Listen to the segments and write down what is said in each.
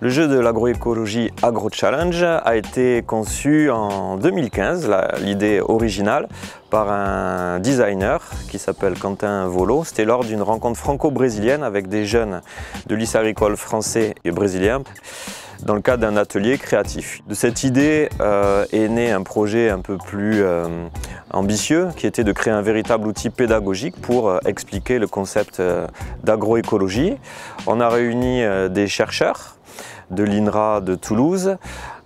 Le jeu de l'agroécologie AgroChallenge a été conçu en 2015, l'idée originale, par un designer qui s'appelle Quentin Volo. C'était lors d'une rencontre franco-brésilienne avec des jeunes de lycée agricole français et brésilien, dans le cadre d'un atelier créatif. De cette idée est né un projet un peu plus ambitieux, qui était de créer un véritable outil pédagogique pour expliquer le concept d'agroécologie. On a réuni des chercheurs de l'INRA de Toulouse,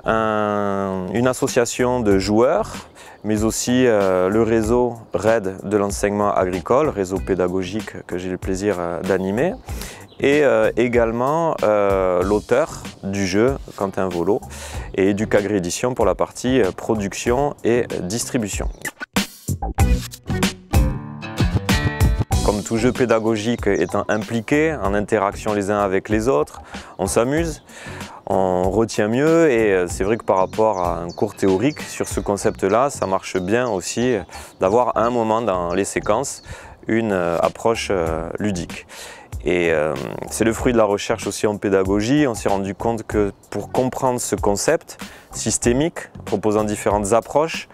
une association de joueurs, mais aussi le réseau RAID de l'enseignement agricole, réseau pédagogique que j'ai le plaisir d'animer, et également l'auteur du jeu, Quentin Volo, et Educagri Édition pour la partie production et distribution. Comme tout jeu pédagogique étant impliqué en interaction les uns avec les autres, on s'amuse, on retient mieux et c'est vrai que par rapport à un cours théorique sur ce concept-là, ça marche bien aussi d'avoir un moment dans les séquences une approche ludique. Et c'est le fruit de la recherche aussi en pédagogie. On s'est rendu compte que pour comprendre ce concept systémique, proposant différentes approches,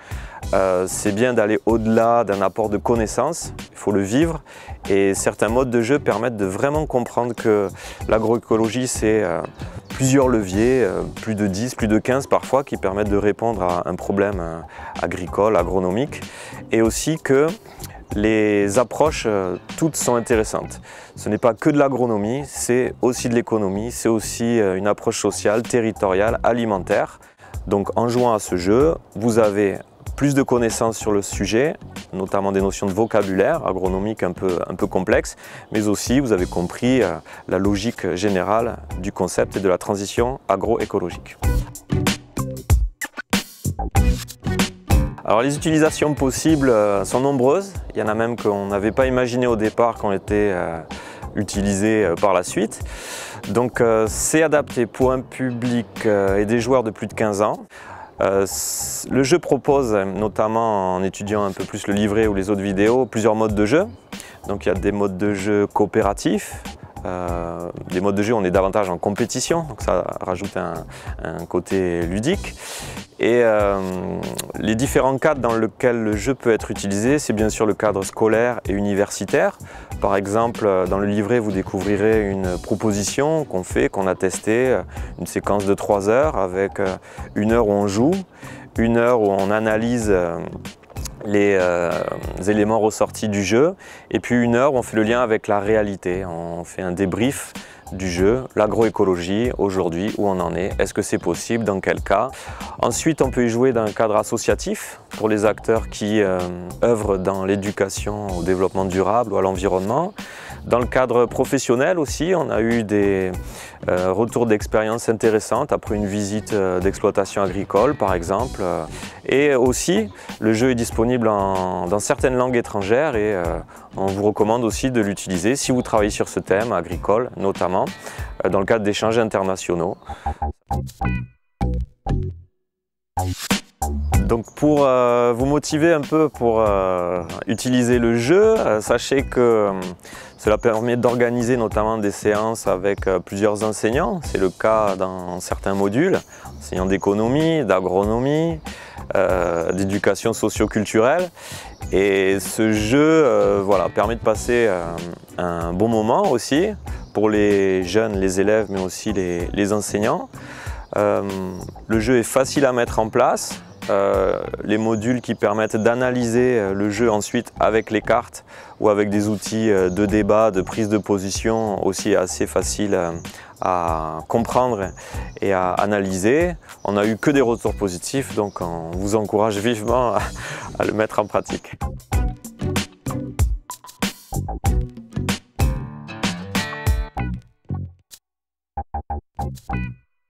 c'est bien d'aller au-delà d'un apport de connaissances, il faut le vivre. Et certains modes de jeu permettent de vraiment comprendre que l'agroécologie, c'est plusieurs leviers, plus de 10, plus de 15 parfois, qui permettent de répondre à un problème agricole, agronomique. Et aussi que les approches, toutes sont intéressantes. Ce n'est pas que de l'agronomie, c'est aussi de l'économie, c'est aussi une approche sociale, territoriale, alimentaire. Donc en jouant à ce jeu, vous avez plus de connaissances sur le sujet, notamment des notions de vocabulaire agronomique un peu complexe, mais aussi vous avez compris la logique générale du concept et de la transition agroécologique. Alors les utilisations possibles sont nombreuses, il y en a même qu'on n'avait pas imaginé au départ qu'on était utilisées par la suite. Donc c'est adapté pour un public et des joueurs de plus de 15 ans. Le jeu propose, notamment en étudiant un peu plus le livret ou les autres vidéos, plusieurs modes de jeu. Donc il y a des modes de jeu coopératifs, des modes de jeu où on est davantage en compétition, donc ça rajoute un côté ludique. Et les différents cadres dans lesquels le jeu peut être utilisé, c'est bien sûr le cadre scolaire et universitaire. Par exemple, dans le livret, vous découvrirez une proposition qu'on fait, qu'on a testée, une séquence de 3 heures avec 1 heure où on joue, 1 heure où on analyse les éléments ressortis du jeu, et puis 1 heure où on fait le lien avec la réalité. On fait un débrief du jeu, l'agroécologie, aujourd'hui, où on en est, est-ce que c'est possible, dans quel cas. Ensuite, on peut y jouer dans un cadre associatif pour les acteurs qui œuvrent dans l'éducation au développement durable ou à l'environnement. Dans le cadre professionnel aussi, on a eu des retours d'expérience intéressantes après une visite d'exploitation agricole par exemple. Et aussi, le jeu est disponible dans certaines langues étrangères et on vous recommande aussi de l'utiliser si vous travaillez sur ce thème agricole notamment, dans le cadre d'échanges internationaux. Donc pour vous motiver un peu pour utiliser le jeu, sachez que cela permet d'organiser notamment des séances avec plusieurs enseignants. C'est le cas dans certains modules, enseignants d'économie, d'agronomie, d'éducation socio-culturelle. Et ce jeu voilà, permet de passer un bon moment aussi pour les jeunes, les élèves, mais aussi les enseignants. Le jeu est facile à mettre en place. Les modules qui permettent d'analyser le jeu ensuite avec les cartes ou avec des outils de débat, de prise de position aussi assez faciles à comprendre et à analyser. On n'a eu que des retours positifs, donc on vous encourage vivement à le mettre en pratique.